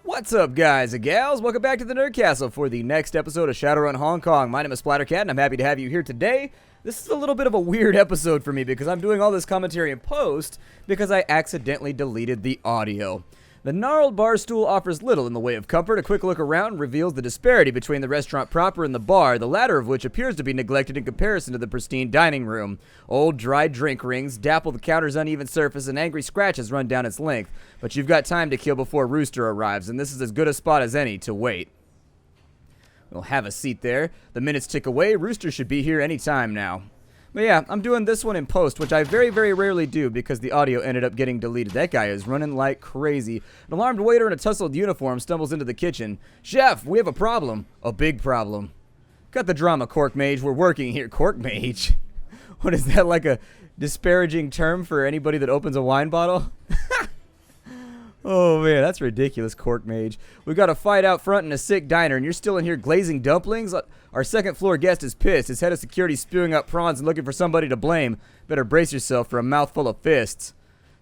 What's up, guys and gals? Welcome back to the Nerd Castle for the next episode of Shadowrun Hong Kong. My name is Splattercat, and I'm happy to have you here today. This is a little bit of a weird episode for me because I'm doing all this commentary in post because I accidentally deleted the audio. The gnarled bar stool offers little in the way of comfort. A quick look around reveals the disparity between the restaurant proper and the bar, the latter of which appears to be neglected in comparison to the pristine dining room. Old, dry drink rings dapple the counter's uneven surface, and angry scratches run down its length. But you've got time to kill before Rooster arrives, and this is as good a spot as any to wait. We'll have a seat there. The minutes tick away. Rooster should be here any time now. But yeah, I'm doing this one in post, which I very, very rarely do because the audio ended up getting deleted. That guy is running like crazy. An alarmed waiter in a tussled uniform stumbles into the kitchen. Chef, we have a problem. A big problem. Cut the drama, Cork Mage. We're working here. Cork Mage? What is that, like a disparaging term for anybody that opens a wine bottle? Oh man, that's ridiculous, Cork Mage. We got a fight out front in a sick diner, and you're still in here glazing dumplings? Our second floor guest is pissed. His head of security spewing up prawns and looking for somebody to blame. Better brace yourself for a mouthful of fists.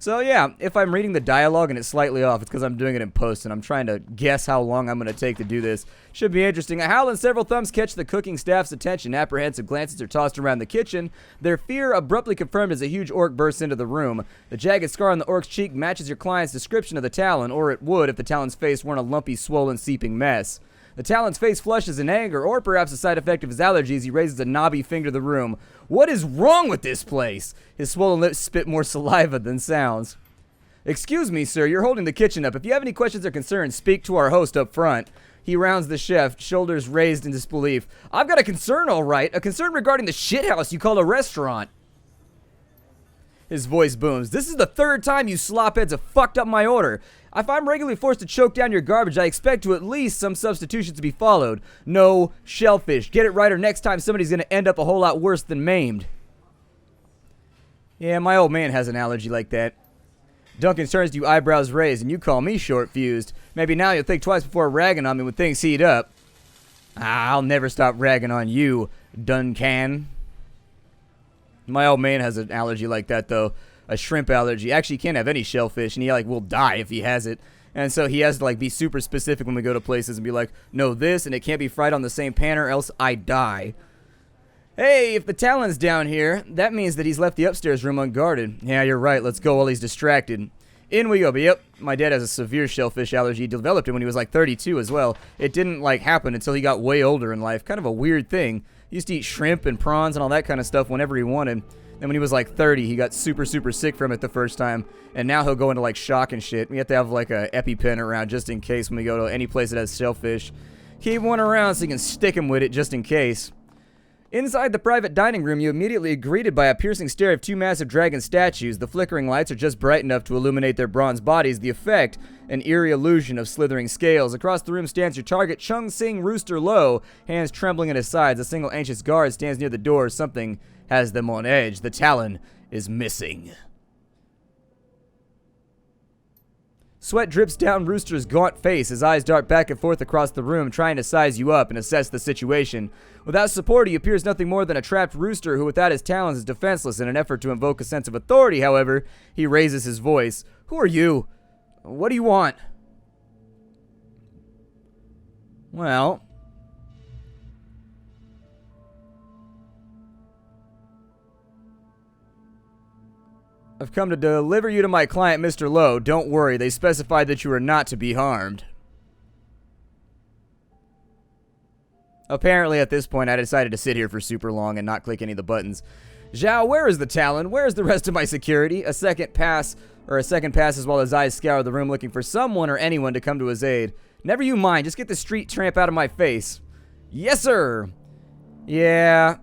So yeah, if I'm reading the dialogue and it's slightly off, it's because I'm doing it in post and I'm trying to guess how long I'm going to take to do this. Should be interesting. A howl and several thumbs catch the cooking staff's attention. Apprehensive glances are tossed around the kitchen. Their fear abruptly confirmed as a huge orc bursts into the room. The jagged scar on the orc's cheek matches your client's description of the Talon, or it would if the Talon's face weren't a lumpy, swollen, seeping mess. The Talon's face flushes in anger, or perhaps a side effect of his allergies. He raises a knobby finger to the room. What is wrong with this place? His swollen lips spit more saliva than sounds. Excuse me, sir, you're holding the kitchen up. If you have any questions or concerns, speak to our host up front. He rounds the chef, shoulders raised in disbelief. I've got a concern, all right. A concern regarding the shithouse you call a restaurant. His voice booms. This is the third time you slopheads have fucked up my order. If I'm regularly forced to choke down your garbage, I expect to at least some substitutions to be followed. No shellfish. Get it right or next time somebody's going to end up a whole lot worse than maimed. Yeah, my old man has an allergy like that. Duncan turns to you, eyebrows raised, and you call me short-fused. Maybe now you'll think twice before ragging on me when things heat up. I'll never stop ragging on you, Duncan. My old man has an allergy like that, though. A shrimp allergy. Actually, he can't have any shellfish, and he, will die if he has it. And so he has to, be super specific when we go to places and be like, no, this, and it can't be fried on the same pan or else I die. Hey, if the Talon's down here, that means that he's left the upstairs room unguarded. Yeah, you're right. Let's go while he's distracted. In we go. But yep, my dad has a severe shellfish allergy. He developed it when he was 32 as well. It didn't happen until he got way older in life. Kind of a weird thing. He used to eat shrimp and prawns and all that kind of stuff whenever he wanted. Then when he was 30, he got super, super sick from it the first time. And now he'll go into shock and shit. We have to have a EpiPen around just in case when we go to any place that has shellfish. Keep one around so you can stick him with it just in case. Inside the private dining room, you immediately are greeted by a piercing stare of two massive dragon statues. The flickering lights are just bright enough to illuminate their bronze bodies. The effect, an eerie illusion of slithering scales. Across the room stands your target, Chung Sing Rooster Low, hands trembling at his sides. A single anxious guard stands near the door. Something has them on edge. The Talon is missing. Sweat drips down Rooster's gaunt face. His eyes dart back and forth across the room, trying to size you up and assess the situation. Without support, he appears nothing more than a trapped rooster who, without his talons, is defenseless. In an effort to invoke a sense of authority, however, he raises his voice. Who are you? What do you want? Well, I've come to deliver you to my client, Mr. Lowe. Don't worry, they specified that you are not to be harmed. Apparently, at this point, I decided to sit here for super long and not click any of the buttons. Zhao, where is the Talon? Where is the rest of my security? A second passes while his eyes scour the room looking for someone or anyone to come to his aid. Never you mind, just get the street tramp out of my face. Yes, sir! Yeah.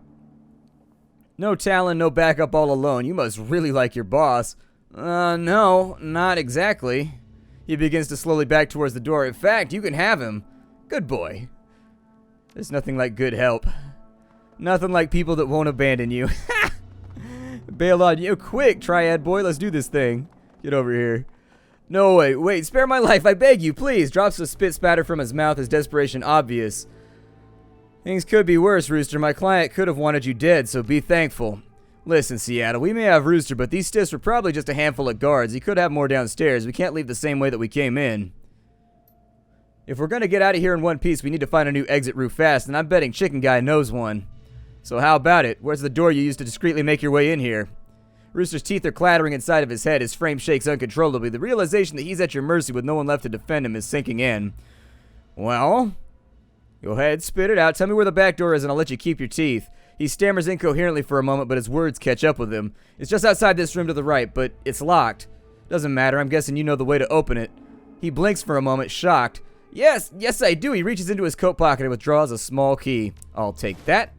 No Talon, no backup all alone. You must really like your boss. No, not exactly. He begins to slowly back towards the door. In fact, you can have him. Good boy. There's nothing like good help. Nothing like people that won't abandon you. Bail on you. Quick, Triad boy, let's do this thing. Get over here. No, wait, spare my life, I beg you, please. Drops a spit spatter from his mouth, his desperation obvious. Things could be worse, Rooster. My client could have wanted you dead, so be thankful. Listen, Seattle, we may have Rooster, but these stiffs were probably just a handful of guards. He could have more downstairs. We can't leave the same way that we came in. If we're going to get out of here in one piece, we need to find a new exit route fast, and I'm betting Chicken Guy knows one. So how about it? Where's the door you used to discreetly make your way in here? Rooster's teeth are clattering inside of his head. His frame shakes uncontrollably. The realization that he's at your mercy with no one left to defend him is sinking in. Well, go ahead, spit it out. Tell me where the back door is and I'll let you keep your teeth. He stammers incoherently for a moment, but his words catch up with him. It's just outside this room to the right, but it's locked. Doesn't matter, I'm guessing you know the way to open it. He blinks for a moment, shocked. Yes I do. He reaches into his coat pocket and withdraws a small key. I'll take that.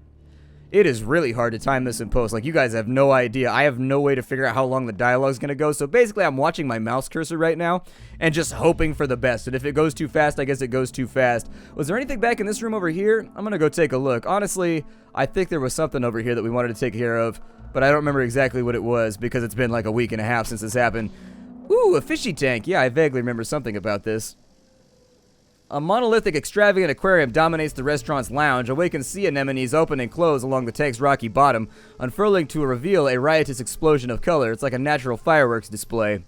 It is really hard to time this in post. Like, you guys have no idea. I have no way to figure out how long the dialogue's gonna go. So basically, I'm watching my mouse cursor right now and just hoping for the best. And if it goes too fast, I guess it goes too fast. Was there anything back in this room over here? I'm gonna go take a look. Honestly, I think there was something over here that we wanted to take care of, but I don't remember exactly what it was because it's been like a week and a half since this happened. Ooh, a fishy tank. Yeah, I vaguely remember something about this. A monolithic, extravagant aquarium dominates the restaurant's lounge. Awakened sea anemones open and close along the tank's rocky bottom, unfurling to reveal a riotous explosion of color. It's like a natural fireworks display.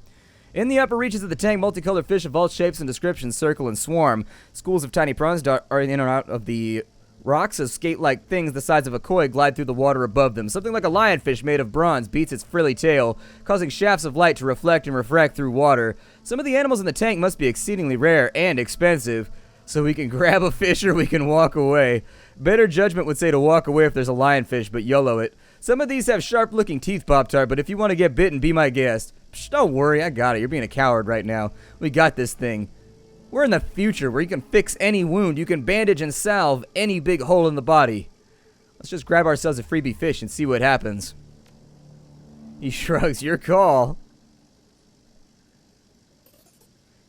In the upper reaches of the tank, multicolored fish of all shapes and descriptions circle and swarm. Schools of tiny prawns are in and out of the rocks as skate-like things the size of a koi glide through the water above them. Something like a lionfish made of bronze beats its frilly tail, causing shafts of light to reflect and refract through water. Some of the animals in the tank must be exceedingly rare and expensive, so we can grab a fish or we can walk away. Better judgment would say to walk away if there's a lionfish, but YOLO it. Some of these have sharp-looking teeth, Pop-Tart, but if you want to get bitten, be my guest. Psh, don't worry, I got it. You're being a coward right now. We got this thing. We're in the future where you can fix any wound. You can bandage and salve any big hole in the body. Let's just grab ourselves a freebie fish and see what happens. He shrugs. Your call.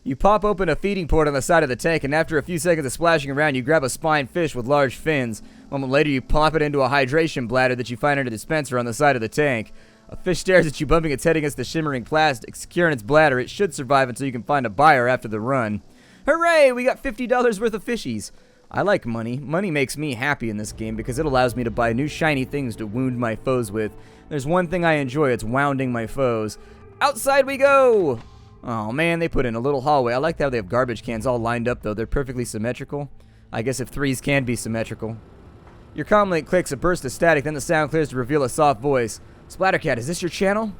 You pop open a feeding port on the side of the tank, and after a few seconds of splashing around, you grab a spine fish with large fins. A moment later, you plop it into a hydration bladder that you find in a dispenser on the side of the tank. A fish stares at you, bumping its head against the shimmering plastic. Secure in its bladder, it should survive until you can find a buyer after the run. Hooray! We got $50 worth of fishies. I like money. Money makes me happy in this game because it allows me to buy new shiny things to wound my foes with. There's one thing I enjoy, it's wounding my foes. Outside we go! Oh man, they put in a little hallway. I like how they have garbage cans all lined up though. They're perfectly symmetrical. I guess if threes can be symmetrical. Your comlink clicks a burst of static, then the sound clears to reveal a soft voice. Splattercat, is this your channel?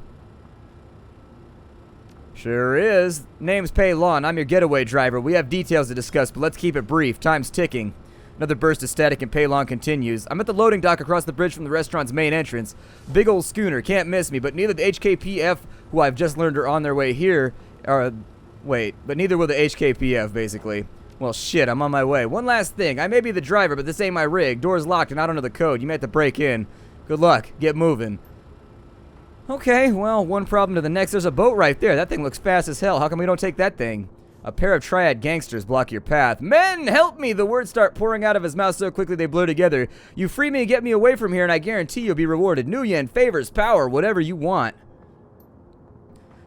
Sure is. Name's Pei Lon. I'm your getaway driver. We have details to discuss, but let's keep it brief. Time's ticking. Another burst of static and Pei Lon continues. I'm at the loading dock across the bridge from the restaurant's main entrance. Big old schooner. Can't miss me, but neither the HKPF, who I've just learned are on their way here, but neither will the HKPF, basically. Well, shit, I'm on my way. One last thing. I may be the driver, but this ain't my rig. Door's locked and I don't know the code. You may have to break in. Good luck. Get moving. Okay, well, one problem to the next. There's a boat right there. That thing looks fast as hell. How come we don't take that thing? A pair of triad gangsters block your path. Men, help me! The words start pouring out of his mouth so quickly they blur together. You free me and get me away from here, and I guarantee you'll be rewarded. Nuyen, favors, power, whatever you want.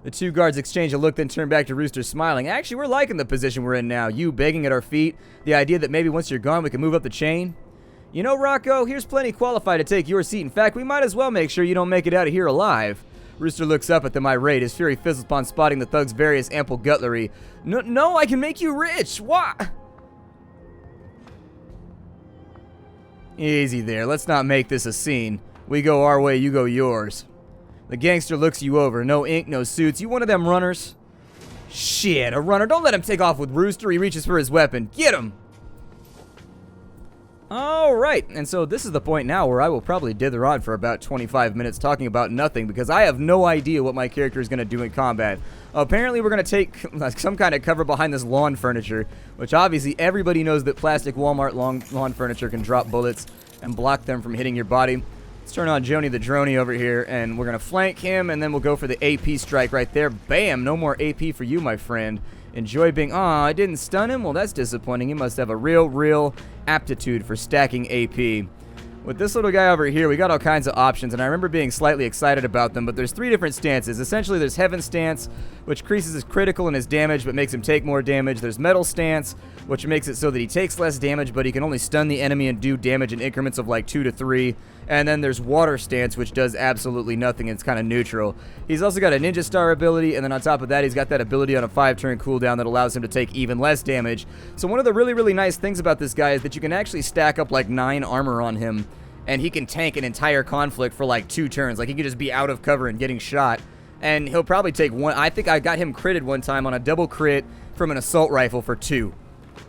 The two guards exchange a look, then turn back to Rooster, smiling. Actually, we're liking the position we're in now. You begging at our feet. The idea that maybe once you're gone, we can move up the chain. You know, Rocco, here's plenty qualified to take your seat. In fact, we might as well make sure you don't make it out of here alive. Rooster looks up at them irate. His fury fizzles upon spotting the thug's various ample gutlery. No, I can make you rich. What? Easy there. Let's not make this a scene. We go our way, you go yours. The gangster looks you over. No ink, no suits. You one of them runners? Shit, a runner. Don't let him take off with Rooster. He reaches for his weapon. Get him! Alright, and so this is the point now where I will probably dither on for about 25 minutes talking about nothing because I have no idea what my character is going to do in combat. Apparently we're going to take some kind of cover behind this lawn furniture, which obviously everybody knows that plastic Walmart lawn furniture can drop bullets and block them from hitting your body. Let's turn on Joni the Droney over here, and we're going to flank him, and then we'll go for the AP strike right there. Bam! No more AP for you, my friend. Enjoy being... Aw, I didn't stun him? Well, that's disappointing. He must have a real aptitude for stacking AP. With this little guy over here, we got all kinds of options, and I remember being slightly excited about them, but there's 3 different stances. Essentially, there's Heaven Stance, which increases his critical and his damage, but makes him take more damage. There's Metal Stance, which makes it so that he takes less damage, but he can only stun the enemy and do damage in increments of like 2 to 3. And then there's Water Stance, which does absolutely nothing. It's kind of neutral. He's also got a Ninja Star ability, and then on top of that, he's got that ability on a 5-turn cooldown that allows him to take even less damage. So one of the really, really nice things about this guy is that you can actually stack up like 9 armor on him, and he can tank an entire conflict for like 2 turns. Like, he can just be out of cover and getting shot, and he'll probably take 1. I think I got him critted one time on a double crit from an assault rifle for 2.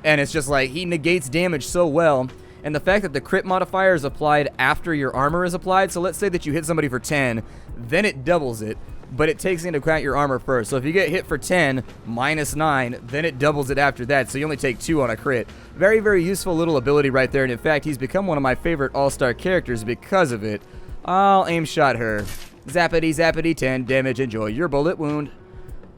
And it's just like, he negates damage so well. And the fact that the crit modifier is applied after your armor is applied, so let's say that you hit somebody for 10, then it doubles it, but it takes into account your armor first. So if you get hit for 10, minus 9, then it doubles it after that, so you only take 2 on a crit. Very, very useful little ability right there, and in fact, he's become one of my favorite all-star characters because of it. I'll aim shot her. Zappity, zappity, 10 damage, enjoy your bullet wound.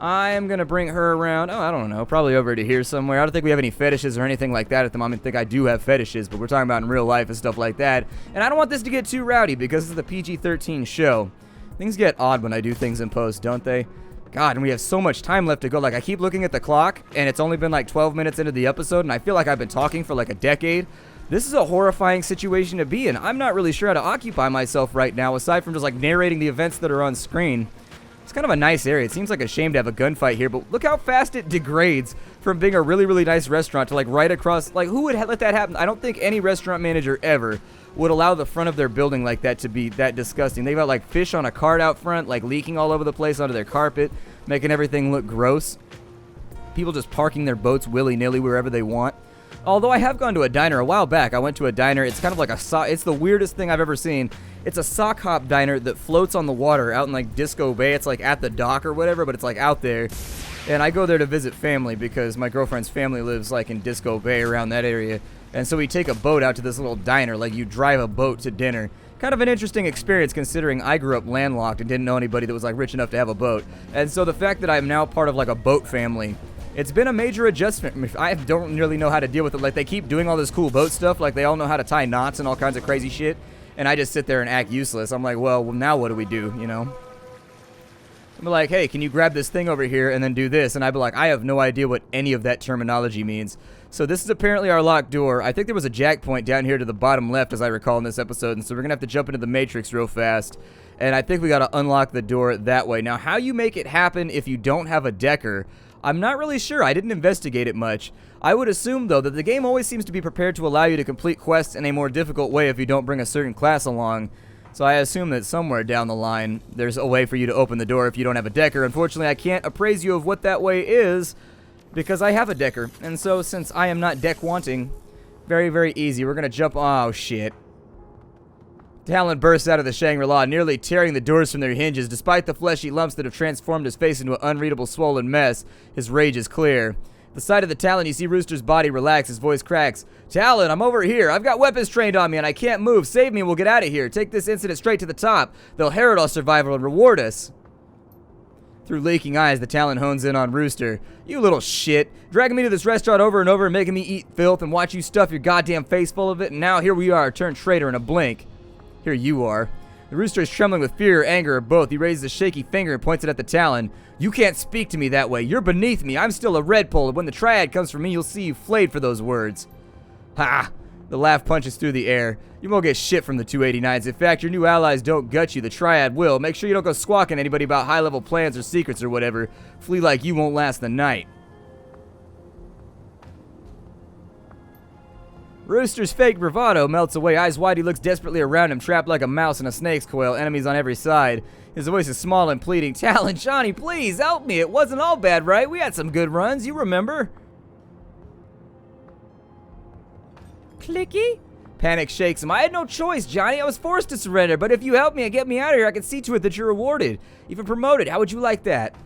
I am going to bring her around, I don't know, probably over to here somewhere. I don't think we have any fetishes or anything like that at the moment. I think I do have fetishes, but we're talking about in real life and stuff like that. And I don't want this to get too rowdy because this is the PG-13 show. Things get odd when I do things in post, don't they? God, and we have so much time left to go. Like, I keep looking at the clock, and it's only been like 12 minutes into the episode, and I feel like I've been talking for like a decade. This is a horrifying situation to be in. I'm not really sure how to occupy myself right now, aside from just like narrating the events that are on screen. It's kind of a nice area. It seems like a shame to have a gunfight here, but look how fast it degrades from being a really, really nice restaurant to like right across. Like, who would let that happen? I don't think any restaurant manager ever would allow the front of their building like that to be that disgusting. They've got like fish on a cart out front, like leaking all over the place onto their carpet, making everything look gross. People just parking their boats willy-nilly wherever they want. Although I have gone to a diner a while back. I went to a diner. It's kind of like it's the weirdest thing I've ever seen. It's a sock hop diner that floats on the water out in like Disco Bay. It's like at the dock or whatever, but it's like out there. And I go there to visit family because my girlfriend's family lives like in Disco Bay around that area. And so we take a boat out to this little diner, like you drive a boat to dinner. Kind of an interesting experience considering I grew up landlocked and didn't know anybody that was like rich enough to have a boat. And so the fact that I'm now part of like a boat family, it's been a major adjustment. I don't really know how to deal with it. Like, they keep doing all this cool boat stuff. Like, they all know how to tie knots and all kinds of crazy shit. And I just sit there and act useless. I'm like, well, now what do we do, you know? I'm like, hey, can you grab this thing over here and then do this? And I'd be like, I have no idea what any of that terminology means. So this is apparently our locked door. I think there was a jack point down here to the bottom left, as I recall in this episode. And so we're going to have to jump into the Matrix real fast. And I think we got to unlock the door that way. Now, how you make it happen if you don't have a decker, I'm not really sure. I didn't investigate it much. I would assume, though, that the game always seems to be prepared to allow you to complete quests in a more difficult way if you don't bring a certain class along. So I assume that somewhere down the line, there's a way for you to open the door if you don't have a decker. Unfortunately, I can't appraise you of what that way is because I have a decker. And so, since I am not deck wanting, very, very easy. We're going to jump. Oh, shit. Talon bursts out of the Shangri-La, nearly tearing the doors from their hinges. Despite the fleshy lumps that have transformed his face into an unreadable swollen mess, his rage is clear. At the sight of the Talon, you see Rooster's body relax. His voice cracks. Talon, I'm over here. I've got weapons trained on me and I can't move. Save me and we'll get out of here. Take this incident straight to the top. They'll herald our survival and reward us. Through leaking eyes, the Talon hones in on Rooster. You little shit. Dragging me to this restaurant over and over and making me eat filth and watch you stuff your goddamn face full of it, and now here we are, turned traitor in a blink. Here you are. The Rooster is trembling with fear or anger or both. He raises a shaky finger and points it at the Talon. You can't speak to me that way. You're beneath me. I'm still a red pole. When the Triad comes for me, you'll see you flayed for those words. Ha! The laugh punches through the air. You won't get shit from the 289s. In fact, your new allies don't gut you. The Triad will. Make sure you don't go squawking to anybody about high-level plans or secrets or whatever. Flee like you won't last the night. Rooster's fake bravado melts away. Eyes wide, he looks desperately around him, trapped like a mouse in a snake's coil, enemies on every side. His voice is small and pleading. Talon, Johnny, please help me. It wasn't all bad, right? We had some good runs, you remember? Clicky? Panic shakes him. I had no choice, Johnny. I was forced to surrender, but if you help me and get me out of here, I can see to it that you're rewarded. Even promoted. How would you like that?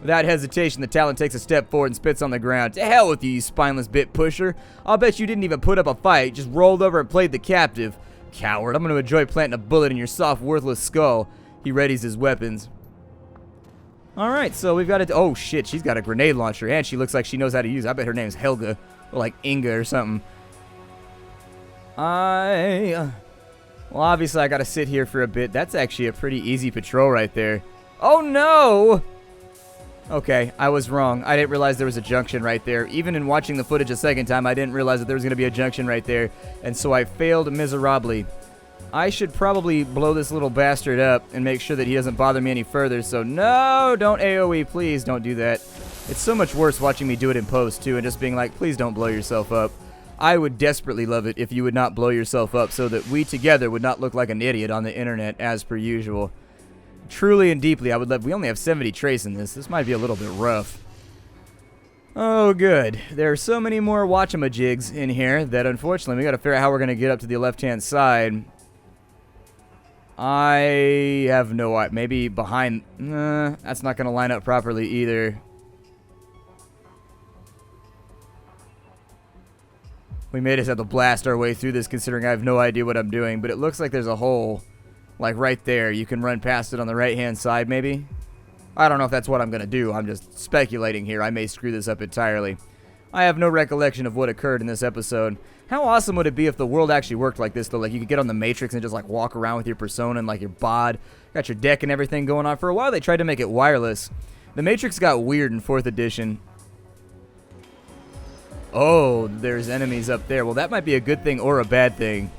Without hesitation, the Talon takes a step forward and spits on the ground. To hell with you, you spineless bit pusher. I'll bet you didn't even put up a fight, just rolled over and played the captive. Coward, I'm going to enjoy planting a bullet in your soft, worthless skull. He readies his weapons. Alright, so we've got it. Oh shit, she's got a grenade launcher, and she looks like she knows how to use it. I bet her name's Helga, or like Inga or something. Well, obviously I gotta sit here for a bit. That's actually a pretty easy patrol right there. Oh no! Okay, I was wrong. I didn't realize there was a junction right there. Even in watching the footage a second time, I didn't realize that there was going to be a junction right there. And so I failed miserably. I should probably blow this little bastard up and make sure that he doesn't bother me any further. So no, don't AoE. Please don't do that. It's so much worse watching me do it in post, too, and just being like, please don't blow yourself up. I would desperately love it if you would not blow yourself up so that we together would not look like an idiot on the internet as per usual. Truly and deeply, I would love. We only have 70 trace in this. This might be a little bit rough. Oh, good. There are so many more watchamajigs in here that, unfortunately, we got to figure out how we're going to get up to the left-hand side. I have no idea. Maybe behind. That's not going to line up properly either. We may just have to blast our way through this, considering I have no idea what I'm doing. But it looks like there's a hole. Like right there, you can run past it on the right-hand side, maybe? I don't know if that's what I'm going to do. I'm just speculating here. I may screw this up entirely. I have no recollection of what occurred in this episode. How awesome would it be if the world actually worked like this, though? Like, you could get on the Matrix and just, like, walk around with your persona and, like, your bod. Got your deck and everything going on. For a while, they tried to make it wireless. The Matrix got weird in 4th edition. Oh, there's enemies up there. Well, that might be a good thing or a bad thing.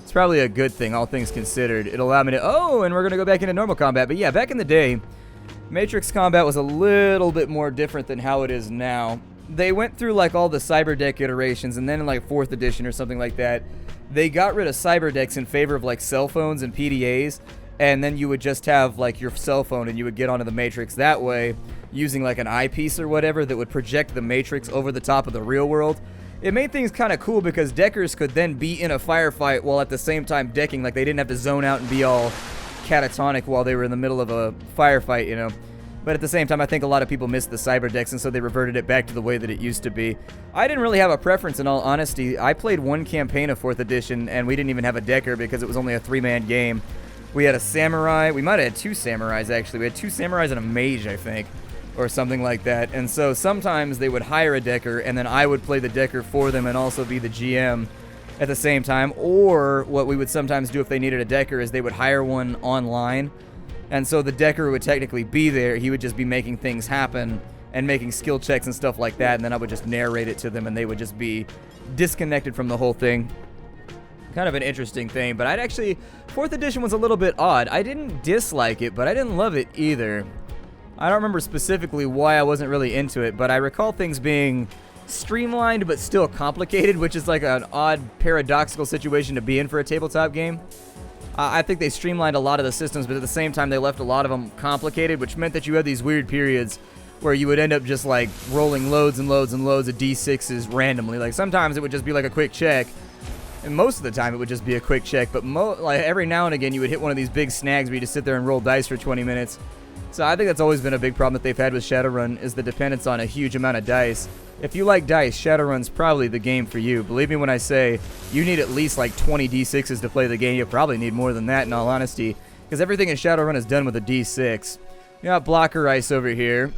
It's probably a good thing, all things considered. It'll allow me to... Oh, and we're going to go back into normal combat. But yeah, back in the day, Matrix combat was a little bit more different than how it is now. They went through, like, all the cyberdeck iterations, and then in, like, 4th edition or something like that, they got rid of cyberdecks in favor of, like, cell phones and PDAs, and then you would just have, like, your cell phone, and you would get onto the Matrix that way, using, like, an eyepiece or whatever that would project the Matrix over the top of the real world. It made things kind of cool because deckers could then be in a firefight while at the same time decking. Like, they didn't have to zone out and be all catatonic while they were in the middle of a firefight, you know. But at the same time, I think a lot of people missed the cyber decks, and so they reverted it back to the way that it used to be. I didn't really have a preference, in all honesty. I played one campaign of 4th edition, and we didn't even have a decker because it was only a 3-man game. We had a samurai. We might have had 2 samurais, actually. We had 2 samurais and a mage, I think, or something like that. And so sometimes they would hire a decker, and then I would play the decker for them and also be the GM at the same time. Or what we would sometimes do if they needed a decker is they would hire one online. And so the decker would technically be there. He would just be making things happen and making skill checks and stuff like that. And then I would just narrate it to them, and they would just be disconnected from the whole thing. Kind of an interesting thing. But 4th edition was a little bit odd. I didn't dislike it, but I didn't love it either. I don't remember specifically why I wasn't really into it, but I recall things being streamlined but still complicated, which is like an odd paradoxical situation to be in for a tabletop game. I think they streamlined a lot of the systems, but at the same time they left a lot of them complicated, which meant that you had these weird periods where you would end up just like rolling loads and loads and loads of D6s randomly. Like sometimes it would just be like a quick check, and most of the time it would just be a quick check, but like every now and again you would hit one of these big snags where you just sit there and roll dice for 20 minutes. So I think that's always been a big problem that they've had with Shadowrun, is the dependence on a huge amount of dice. If you like dice, Shadowrun's probably the game for you. Believe me when I say you need at least like 20 D6s to play the game. You probably need more than that, in all honesty, because everything in Shadowrun is done with a D6. You got blocker ice over here.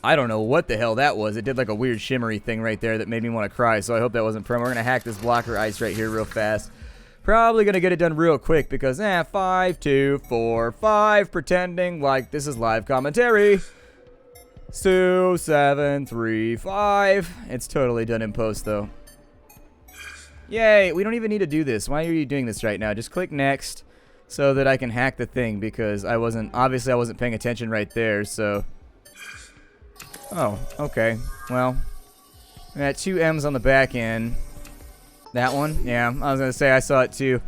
I don't know what the hell that was. It did like a weird shimmery thing right there that made me want to cry, so I hope that wasn't perm. We're going to hack this blocker ice right here real fast. Probably going to get it done real quick because, 5, 2, 4, 5, pretending like this is live commentary. 2, 7, 3, 5. It's totally done in post, though. Yay, we don't even need to do this. Why are you doing this right now? Just click next so that I can hack the thing because obviously I wasn't paying attention right there, so. Oh, okay. Well, we got 2 M's on the back end. That one? Yeah, I was going to say I saw it too.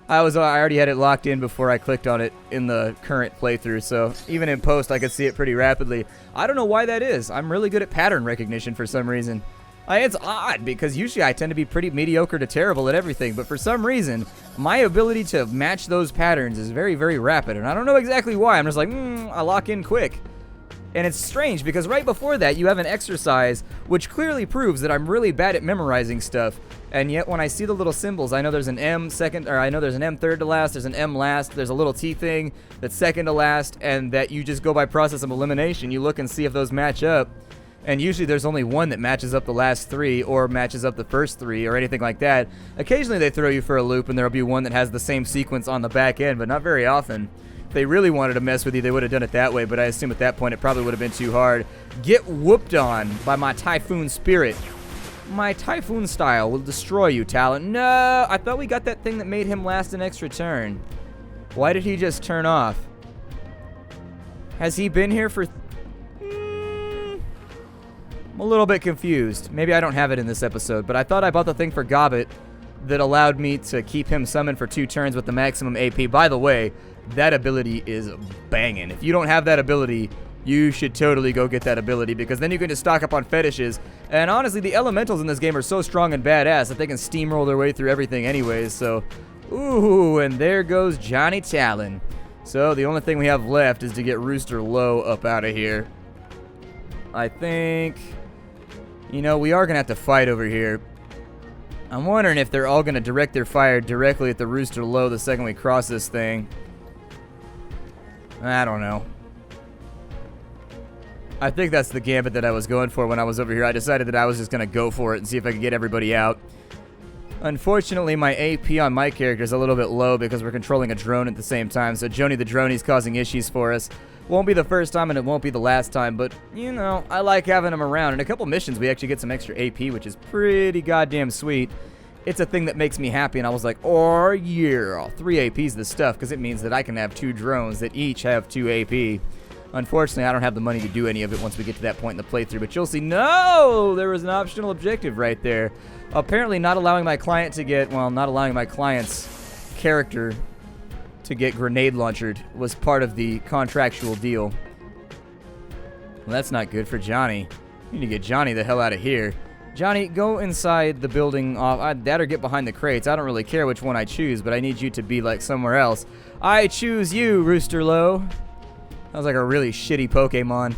I already had it locked in before I clicked on it in the current playthrough, so even in post I could see it pretty rapidly. I don't know why that is. I'm really good at pattern recognition for some reason. It's odd because usually I tend to be pretty mediocre to terrible at everything, but for some reason my ability to match those patterns is very, very rapid, and I don't know exactly why. I'm just like, I lock in quick. And it's strange because right before that you have an exercise which clearly proves that I'm really bad at memorizing stuff. And yet when I see the little symbols, I know there's an M second, or I know there's an M third to last, there's an M last, there's a little T thing that's second to last, and that you just go by process of elimination. You look and see if those match up. And usually there's only one that matches up the last 3 or matches up the first 3 or anything like that. Occasionally they throw you for a loop and there'll be one that has the same sequence on the back end, but not very often. If they really wanted to mess with you, they would have done it that way, but I assume at that point it probably would have been too hard. Get whooped on by my Typhoon Spirit. My Typhoon style will destroy you, Talon. No! I thought we got that thing that made him last an extra turn. Why did he just turn off? Has he been here for... I'm a little bit confused. Maybe I don't have it in this episode, but I thought I bought the thing for Gobbet that allowed me to keep him summoned for 2 turns with the maximum AP. By the way, that ability is banging. If you don't have that ability, you should totally go get that ability, because then you can just stock up on fetishes. And honestly, the elementals in this game are so strong and badass that they can steamroll their way through everything anyways. So, ooh, and there goes Johnny Talon. So the only thing we have left is to get Rooster Low up out of here. I think... You know, we are going to have to fight over here. I'm wondering if they're all going to direct their fire directly at the Rooster Low the second we cross this thing. I don't know. I think that's the gambit that I was going for when I was over here. I decided that I was just going to go for it and see if I could get everybody out. Unfortunately, my AP on my character is a little bit low because we're controlling a drone at the same time, so Joni the Droney's causing issues for us. Won't be the first time and it won't be the last time, but, you know, I like having him around. In a couple missions, we actually get some extra AP, which is pretty goddamn sweet. It's a thing that makes me happy, and I was like, oh, yeah, 3 AP's the stuff, because it means that I can have 2 drones that each have 2 AP. Unfortunately, I don't have the money to do any of it once we get to that point in the playthrough, but you'll see. No! There was an optional objective right there. Apparently not allowing my client to get, well, not allowing my client's character to get grenade launched was part of the contractual deal. Well, that's not good for Johnny. We need to get Johnny the hell out of here. Johnny, go inside the building that or get behind the crates. I don't really care which one I choose, but I need you to be like somewhere else. I choose you, Rooster Low. That was like a really shitty Pokemon.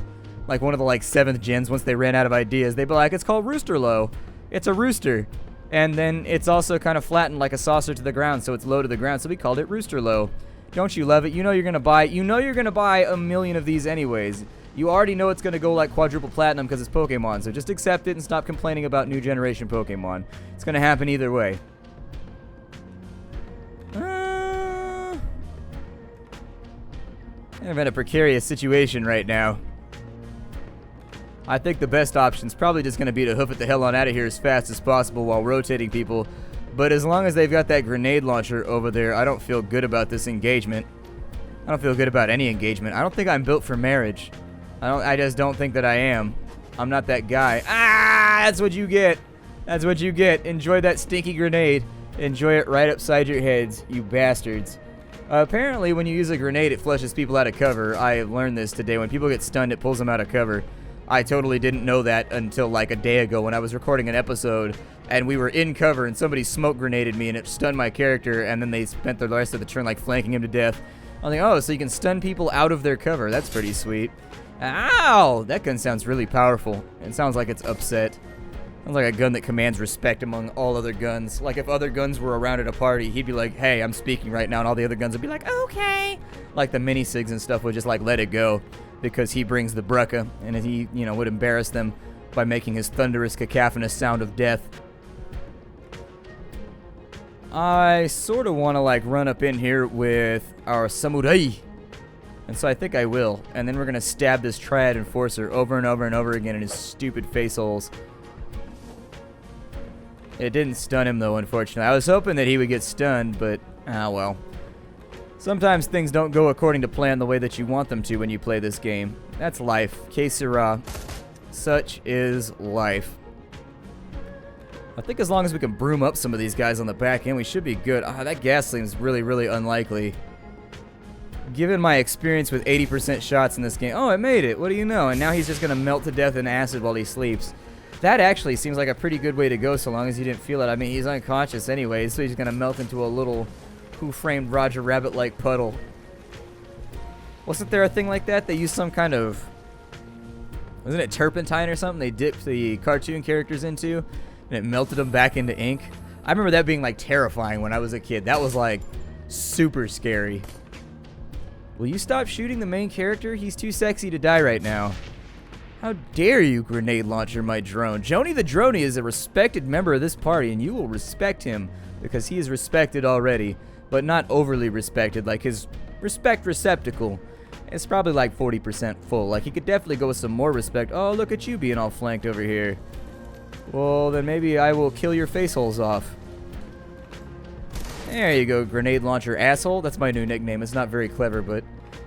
Like one of the like 7th gens, once they ran out of ideas, they'd be like, it's called Rooster Low. It's a rooster. And then it's also kind of flattened like a saucer to the ground, so it's low to the ground, so we called it Rooster Low. Don't you love it? You know you're gonna buy a million of these anyways. You already know it's gonna go like quadruple platinum because it's Pokemon, so just accept it and stop complaining about new generation Pokemon. It's gonna happen either way. I'm in a precarious situation right now. I think the best option is probably just going to be to hoof it the hell on out of here as fast as possible while rotating people. But as long as they've got that grenade launcher over there, I don't feel good about this engagement. I don't feel good about any engagement. I don't think I'm built for marriage. I just don't think that I am. I'm not that guy. Ah, that's what you get. That's what you get. Enjoy that stinky grenade. Enjoy it right upside your heads, you bastards. Apparently, when you use a grenade, it flushes people out of cover. I learned this today. When people get stunned, it pulls them out of cover. I totally didn't know that until like a day ago when I was recording an episode and we were in cover and somebody smoke grenaded me and it stunned my character, and then they spent the rest of the turn like flanking him to death. I was like, oh, so you can stun people out of their cover. That's pretty sweet. Ow! That gun sounds really powerful. It sounds like it's upset. Sounds like a gun that commands respect among all other guns. Like if other guns were around at a party, he'd be like, hey, I'm speaking right now, and all the other guns would be like, okay. Like the mini-sigs and stuff would just like let it go, because he brings the brucka, and he, you know, would embarrass them by making his thunderous, cacophonous sound of death. I sort of want to, like, run up in here with our samurai, and so I think I will. And then we're going to stab this Triad Enforcer over and over and over again in his stupid face holes. It didn't stun him, though, unfortunately. I was hoping that he would get stunned, but, well. Sometimes things don't go according to plan the way that you want them to when you play this game. That's life. Que sera. Such is life. I think as long as we can broom up some of these guys on the back end, we should be good. Ah, that gas seems really, really unlikely. Given my experience with 80% shots in this game. Oh, it made it. What do you know? And now he's just going to melt to death in acid while he sleeps. That actually seems like a pretty good way to go so long as you didn't feel it. I mean, he's unconscious anyway, so he's going to melt into a little Who Framed Roger Rabbit-like puddle. Wasn't there a thing like that? They used some kind of... Wasn't it turpentine or something they dipped the cartoon characters into? And it melted them back into ink? I remember that being, like, terrifying when I was a kid. That was, like, super scary. Will you stop shooting the main character? He's too sexy to die right now. How dare you grenade launcher my drone? Joni the Droney is a respected member of this party, and you will respect him because he is respected already, but not overly respected. Like, his respect receptacle is probably like 40% full. Like, he could definitely go with some more respect. Oh, look at you being all flanked over here. Well, then maybe I will kill your face holes off. There you go, grenade launcher asshole. That's my new nickname. It's not very clever, but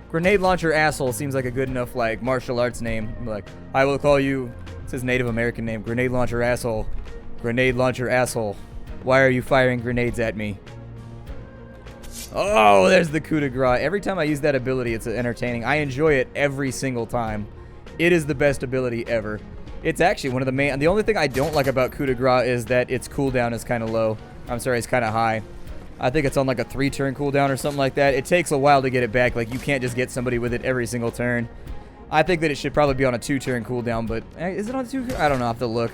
grenade launcher asshole seems like a good enough, like, martial arts name. Like, I will call you, it's his Native American name, grenade launcher asshole. Grenade launcher asshole. Why are you firing grenades at me? Oh, there's the coup de grace. Every time I use that ability, it's entertaining. I enjoy it every single time. It is the best ability ever. It's actually one of the main... The only thing I don't like about coup de grace is that its cooldown is kind of low. I'm sorry, it's kind of high. I think it's on like a 3-turn cooldown or something like that. It takes a while to get it back. Like, you can't just get somebody with it every single turn. I think that it should probably be on a 2-turn cooldown, but... Is it on a 2? I don't know. I have to look.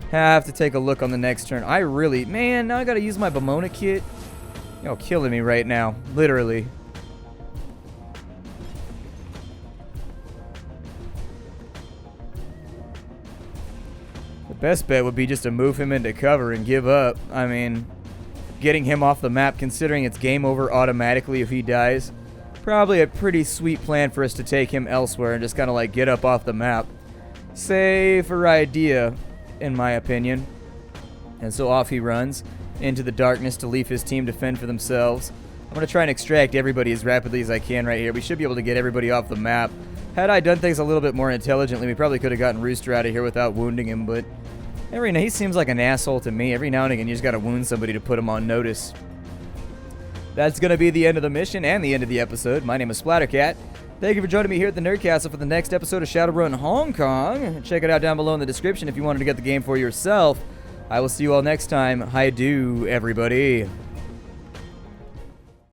Have to take a look on the next turn. I really... Man, now I gotta use my Pomona kit. You're killing me right now. Literally. The best bet would be just to move him into cover and give up. I mean, getting him off the map, considering it's game over automatically if he dies, probably a pretty sweet plan for us to take him elsewhere and just kind of like get up off the map. Safer idea, in my opinion. And so off he runs into the darkness to leave his team to fend for themselves. I'm going to try and extract everybody as rapidly as I can right here. We should be able to get everybody off the map. Had I done things a little bit more intelligently, we probably could have gotten Rooster out of here without wounding him, but he seems like an asshole to me. Every now and again, you just got to wound somebody to put him on notice. That's going to be the end of the mission and the end of the episode. My name is Splattercat. Thank you for joining me here at the Nerdcastle for the next episode of Shadowrun Hong Kong. Check it out down below in the description if you wanted to get the game for yourself. I will see you all next time. Hi-do, everybody.